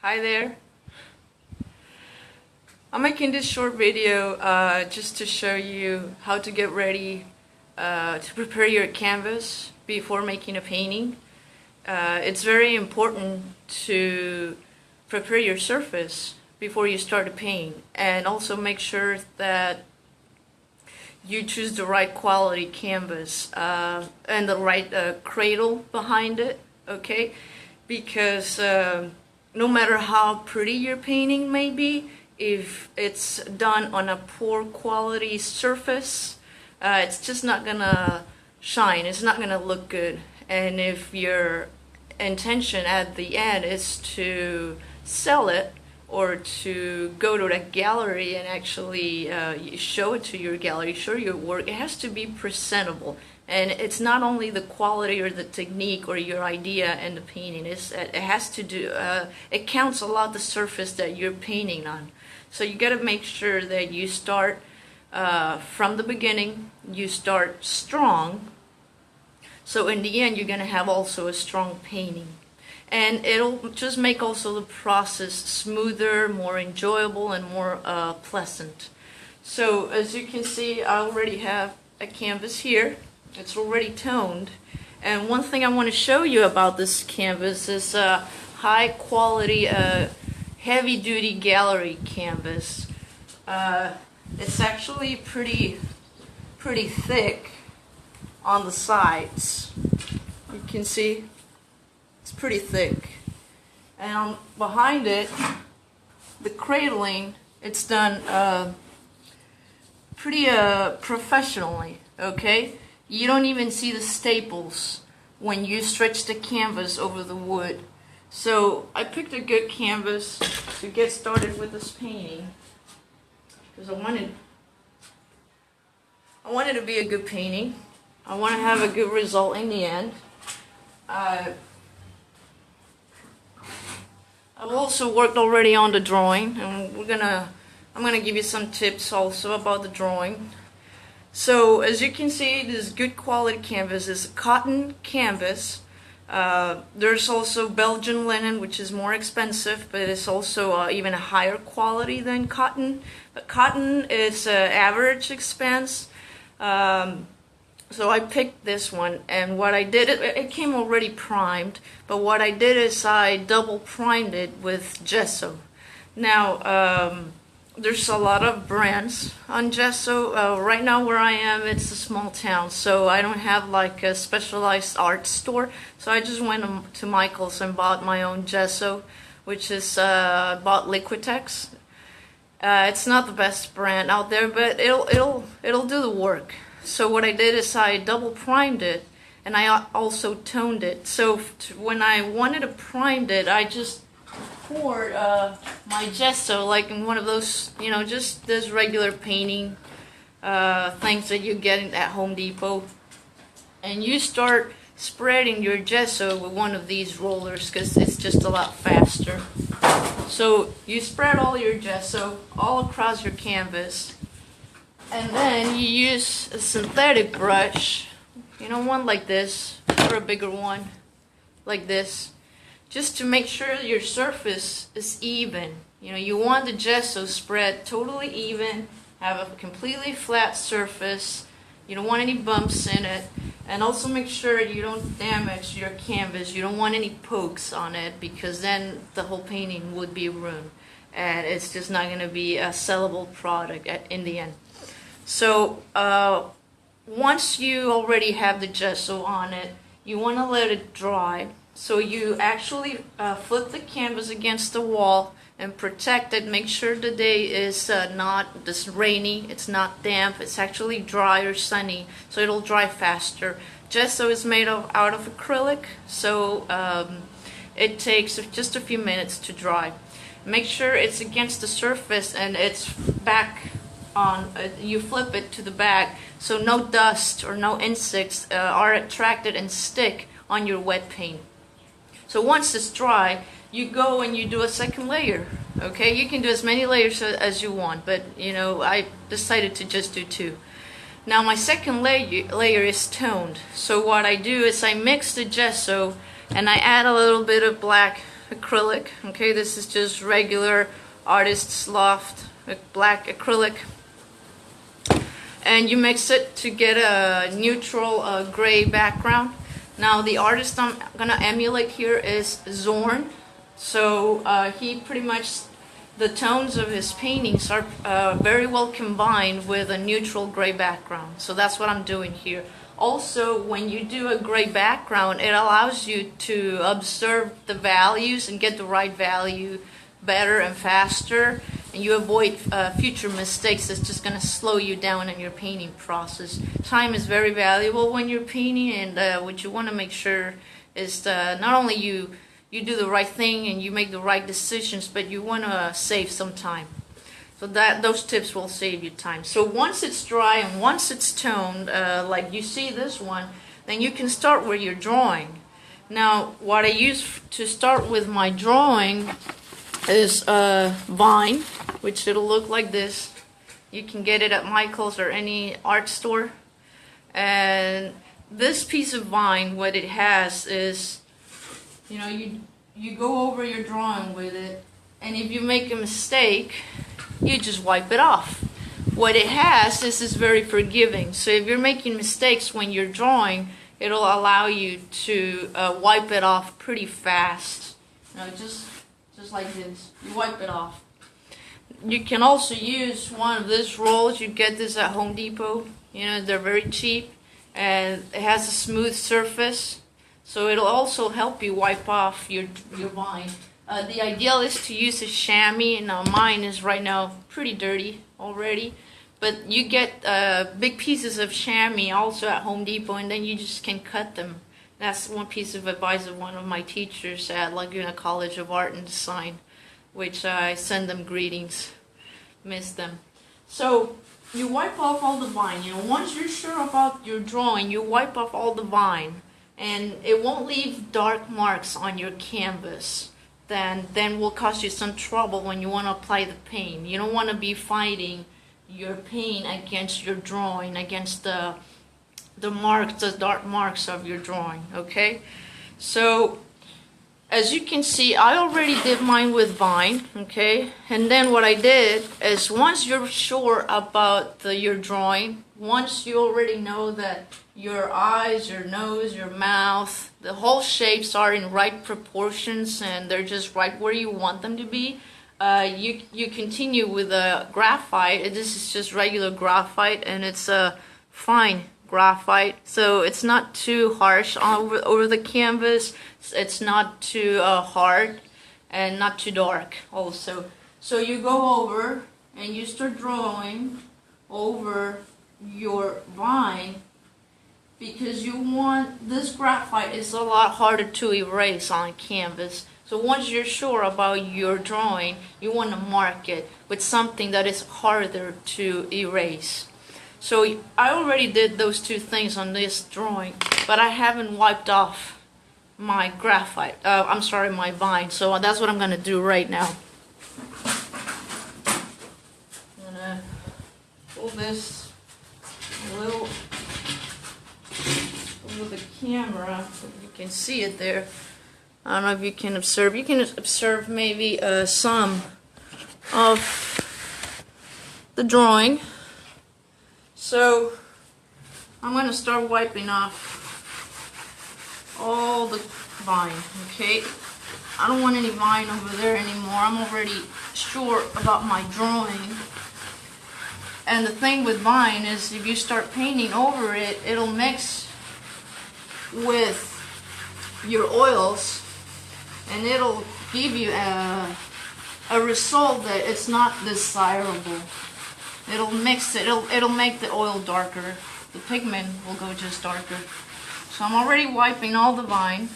Hi there. I'm making this short video just to show you how to get ready to prepare your canvas before making a painting. It's very important to prepare your surface before you start to paint, and also make sure that you choose the right quality canvas and the right cradle behind it, okay? Because no matter how pretty your painting may be, if it's done on a poor quality surface, it's just not gonna shine, it's not gonna look good. And if your intention at the end is to sell it or to go to the gallery and actually show it to your gallery, show your work, it has to be presentable. And it's not only the quality or the technique or your idea and the painting, it has to do, it counts a lot the surface that you're painting on. So you got to make sure that you start from the beginning, you start strong. So in the end, you're going to have also a strong painting. And it'll just make also the process smoother, more enjoyable, and more pleasant. So as you can see, I already have a canvas here. It's already toned. And one thing I want to show you about this canvas is high quality, heavy duty gallery canvas. It's actually pretty thick on the sides. You can see it's pretty thick. And behind it, the cradling, it's done pretty professionally, okay? You don't even see the staples when you stretch the canvas over the wood. So I picked a good canvas to get started with this painting because I wanted to be a good painting. I want to have a good result in the end. I've also worked already on the drawing, and I'm gonna give you some tips also about the drawing. So as you can see, this good quality canvas is a cotton canvas. There's also Belgian linen, which is more expensive, but it's also even a higher quality than cotton. But cotton is average expense. So I picked this one, and what I did, it came already primed, but what I did is I double primed it with gesso. Now, there's a lot of brands on gesso. Right now where I am, it's a small town, so I don't have like a specialized art store, so I just went to Michael's and bought my own gesso, which is bought Liquitex. It's not the best brand out there, but it'll do the work. So what I did is I double primed it, and I also toned it. So when I wanted to prime it, I just poured my gesso like in one of those, you know, just this regular painting things that you get at Home Depot. And you start spreading your gesso with one of these rollers because it's just a lot faster. So you spread all your gesso all across your canvas. And then you use a synthetic brush, you know, one like this, or a bigger one, like this, just to make sure your surface is even. You know, you want the gesso spread totally even, have a completely flat surface, you don't want any bumps in it, and also make sure you don't damage your canvas, you don't want any pokes on it, because then the whole painting would be ruined, and it's just not going to be a sellable product in the end. So once you already have the gesso on it, you want to let it dry. So you actually flip the canvas against the wall and protect it. Make sure the day is not this rainy, it's not damp, it's actually dry or sunny, so it'll dry faster. Gesso is made out of acrylic, so it takes just a few minutes to dry. Make sure it's against the surface and it's back on, you flip it to the back so no dust or no insects are attracted and stick on your wet paint. So once it's dry, you go and you do a second layer. Okay, you can do as many layers as you want, but you know, I decided to just do 2. Now my second layer is toned. So what I do is I mix the gesso and I add a little bit of black acrylic. Okay, this is just regular Artist's Loft black acrylic, and you mix it to get a neutral gray background. Now the artist I'm gonna emulate here is Zorn. So he pretty much, the tones of his paintings are very well combined with a neutral gray background. So that's what I'm doing here. Also, when you do a gray background, it allows you to observe the values and get the right value better and faster, and you avoid future mistakes that's just going to slow you down in your painting process. Time is very valuable when you're painting, and what you want to make sure is not only you do the right thing and you make the right decisions, but you want to save some time. So those tips will save you time. So once it's dry and once it's toned, like you see this one, then you can start with your drawing. Now, what I use to start with my drawing is Vine, which it'll look like this. You can get it at Michael's or any art store. And this piece of Vine, what it has is, you know, you go over your drawing with it, and if you make a mistake, you just wipe it off. What it has is very forgiving. So if you're making mistakes when you're drawing, it'll allow you to wipe it off pretty fast. You know, just like this. You wipe it off. You can also use one of these rolls. You get this at Home Depot. You know, they're very cheap, and it has a smooth surface. So it'll also help you wipe off your vine. The ideal is to use a chamois. Now mine is right now pretty dirty already, but you get big pieces of chamois also at Home Depot, and then you just can cut them. That's one piece of advice of one of my teachers at Laguna College of Art and Design, which I send them greetings. Miss them. So you wipe off all the vine. You know, once you're sure about your drawing, you wipe off all the vine, and it won't leave dark marks on your canvas. Then will cause you some trouble when you want to apply the paint. You don't want to be fighting your paint against your drawing, against the marks, the dark marks of your drawing. Okay, so as you can see, I already did mine with Vine. Okay, and then what I did is, once you're sure about your drawing, once you already know that your eyes, your nose, your mouth, the whole shapes are in right proportions and they're just right where you want them to be, you continue with a graphite. This is just regular graphite, and it's a fine graphite, so it's not too harsh over the canvas. It's not too hard and not too dark also. So you go over and you start drawing over your vine, because you want, this graphite is a lot harder to erase on canvas. So once you're sure about your drawing, you want to mark it with something that is harder to erase. So I already did those two things on this drawing, but I haven't wiped off my graphite, my vine. So that's what I'm going to do right now. I'm going to pull this a little over the camera so you can see it there. I don't know if you can observe. You can observe maybe some of the drawing. So I'm going to start wiping off all the vine, okay? I don't want any vine over there anymore. I'm already sure about my drawing. And the thing with vine is, if you start painting over it, it'll mix with your oils, and it'll give you a result that it's not desirable. It'll mix it, it'll make the oil darker. The pigment will go just darker. So I'm already wiping all the vine.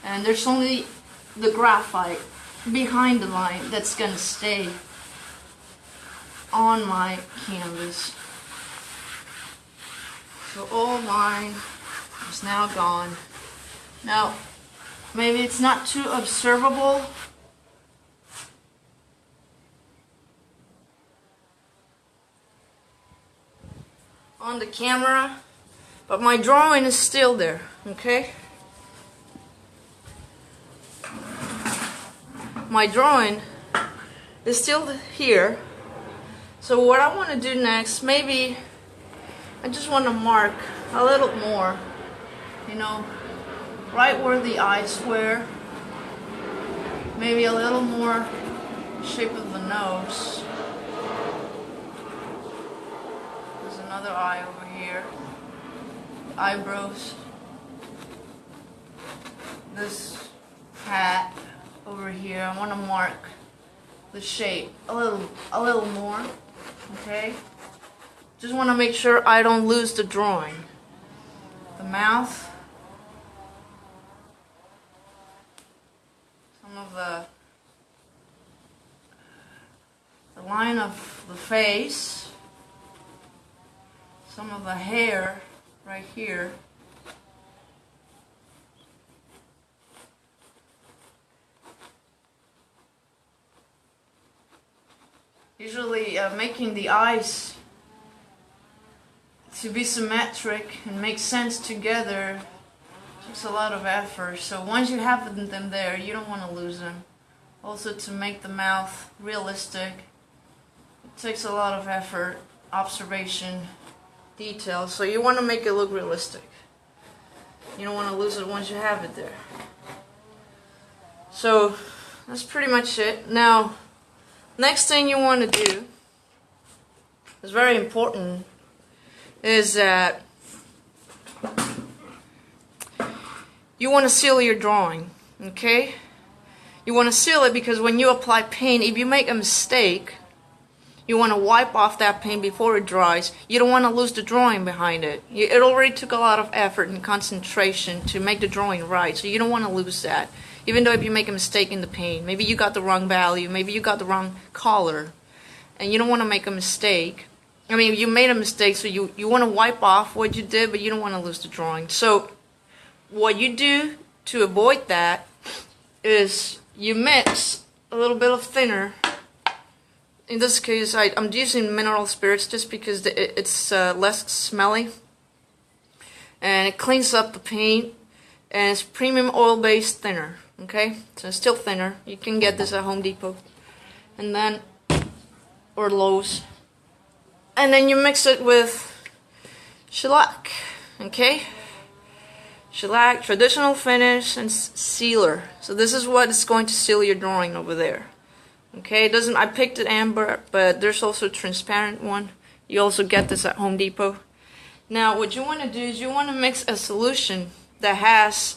And there's only the graphite behind the vine that's gonna stay on my canvas. So all vine is now gone. Now, maybe it's not too observable. On the camera, but my drawing is still there, okay? My drawing is still here. So what I want to do next, maybe I just want to mark a little more, you know, right where the eyes square. Maybe a little more shape of the nose. There's another eye over here. Eyebrows. This hat over here. I want to mark the shape a little more. Okay? Just want to make sure I don't lose the drawing. The mouth. Some of the line of the face. Some of the hair right here. Usually making the eyes to be symmetric and make sense together takes a lot of effort. So once you have them there, you don't want to lose them. Also, to make the mouth realistic, it takes a lot of effort, observation, detail. So you want to make it look realistic. You don't want to lose it once you have it there. So that's pretty much it. Now, next thing you want to do is very important, is that you want to seal your drawing, okay? You want to seal it because when you apply paint, if you make a mistake, you want to wipe off that paint before it dries. You don't want to lose the drawing behind it. It already took a lot of effort and concentration to make the drawing right, so you don't want to lose that. Even though if you make a mistake in the paint, maybe you got the wrong value, maybe you got the wrong color, and you don't want to make a mistake. I mean, you made a mistake, so you want to wipe off what you did, but you don't want to lose the drawing. So what you do to avoid that is you mix a little bit of thinner. In this case, I'm using mineral spirits just because it's less smelly, and it cleans up the paint, and it's premium oil-based thinner. Okay, so it's still thinner. You can get this at Home Depot, and then or Lowe's, and then you mix it with shellac. Okay, shellac, traditional finish, and sealer. So this is what is going to seal your drawing over there. Okay, it doesn't. I picked it amber, but there's also a transparent one. You also get this at Home Depot. Now, what you want to do is you want to mix a solution that has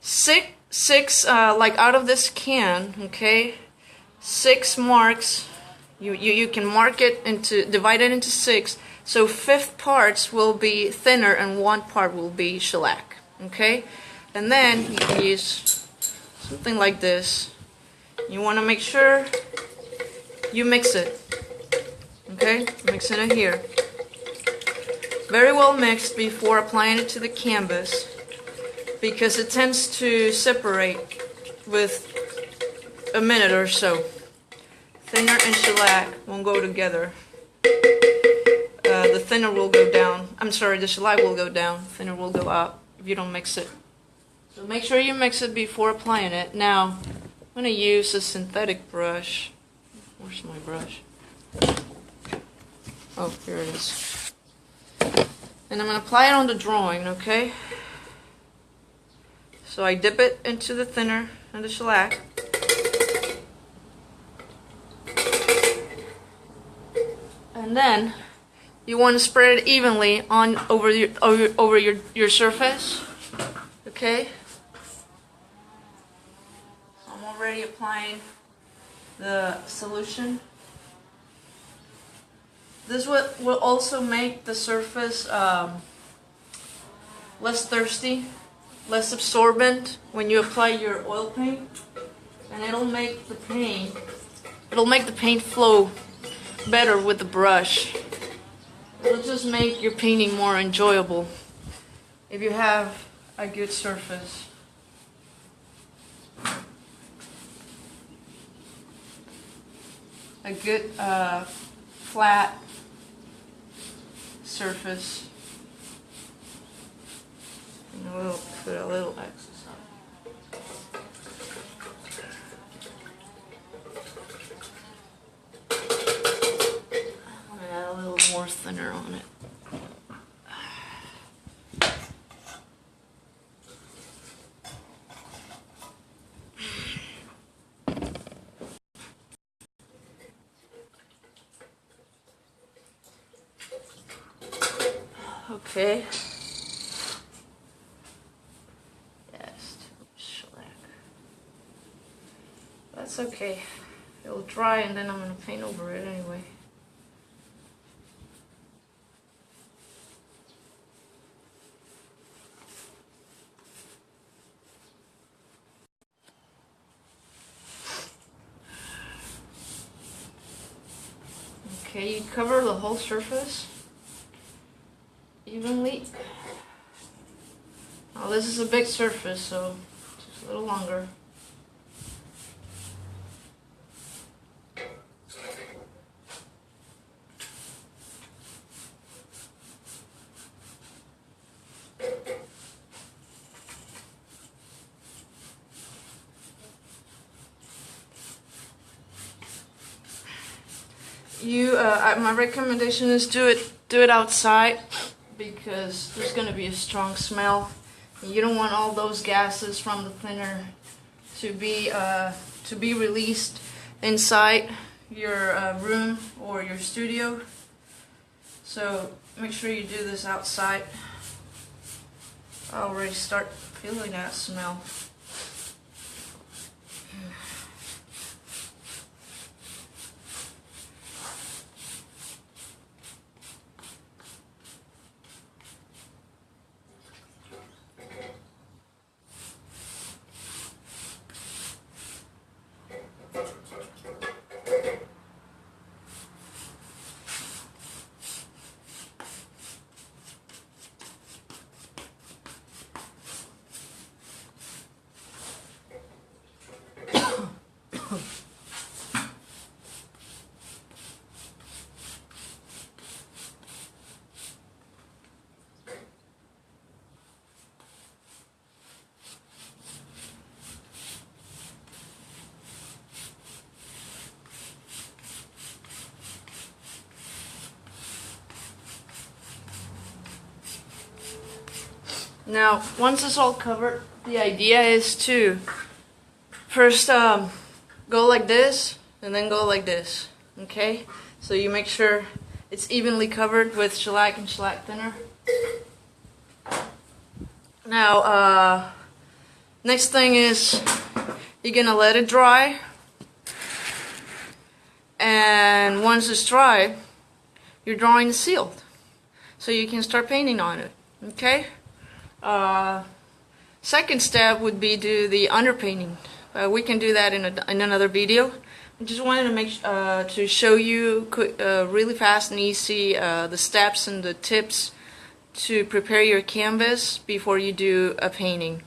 six like out of this can, okay, 6 marks. You can mark it into, divide it into 6. So 5 parts will be thinner and 1 part will be shellac, okay. And then you can use something like this. You want to make sure you mix it, okay. Mixing it here, very well mixed before applying it to the canvas, because it tends to separate with a minute or so. Thinner and shellac won't go together. The thinner will go down. I'm sorry, the shellac will go down. Thinner will go up if you don't mix it. So make sure you mix it before applying it. Now, I'm going to use a synthetic brush. Where's my brush? Oh, here it is. And I'm going to apply it on the drawing, okay? So I dip it into the thinner and the shellac. And then you want to spread it evenly on over your surface. Okay? So I'm already applying the solution. This will also make the surface less thirsty, less absorbent when you apply your oil paint, and it'll make the paint flow better with the brush. It'll just make your painting more enjoyable if you have a good surface. A good flat surface. And we'll put a little excess on. I'm gonna add a little more thinner on it. Okay. Yes, shellac. That's okay. It'll dry and then I'm going to paint over it anyway. Okay, you cover the whole surface evenly. Now this is a big surface, so just a little longer. My recommendation is do it outside, because there's going to be a strong smell. You don't want all those gases from the thinner to be released inside your room or your studio. So make sure you do this outside. I already start feeling that smell. Now, once it's all covered, the idea is to first go like this and then go like this, okay? So you make sure it's evenly covered with shellac and shellac thinner. Now, next thing is you're gonna let it dry, and once it's dry, your drawing is sealed, so you can start painting on it, okay? Second step would be do the underpainting. We can do that in another video. I just wanted to make to show you really fast and easy the steps and the tips to prepare your canvas before you do a painting,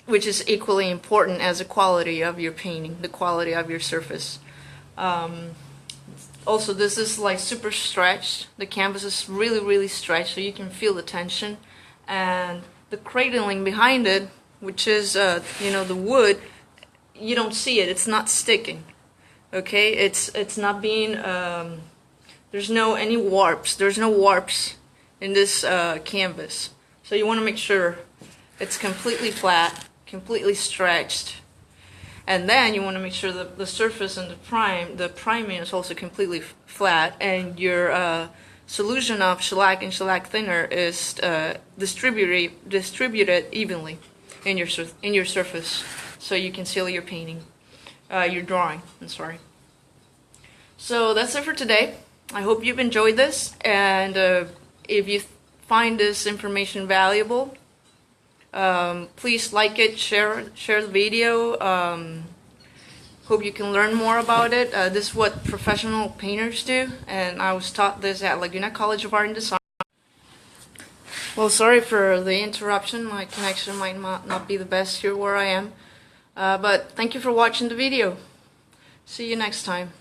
which is equally important as the quality of your painting, the quality of your surface. Also, this is like super stretched. The canvas is really stretched, so you can feel the tension. And the cradling behind it, which is you know, the wood, you don't see it. It's not sticking. Okay, it's not being there's no any warps. There's no warps in this canvas. So you want to make sure it's completely flat, completely stretched, and then you want to make sure that the surface and the priming is also completely flat, and your solution of shellac and shellac thinner is distributed evenly in your surface, so you can seal your painting, your drawing. I'm sorry. So that's it for today. I hope you've enjoyed this, and if you find this information valuable, please like it, share the video. Hope you can learn more about it. This is what professional painters do, and I was taught this at Laguna College of Art and Design. Well, sorry for the interruption. My connection might not be the best here where I am. But thank you for watching the video. See you next time.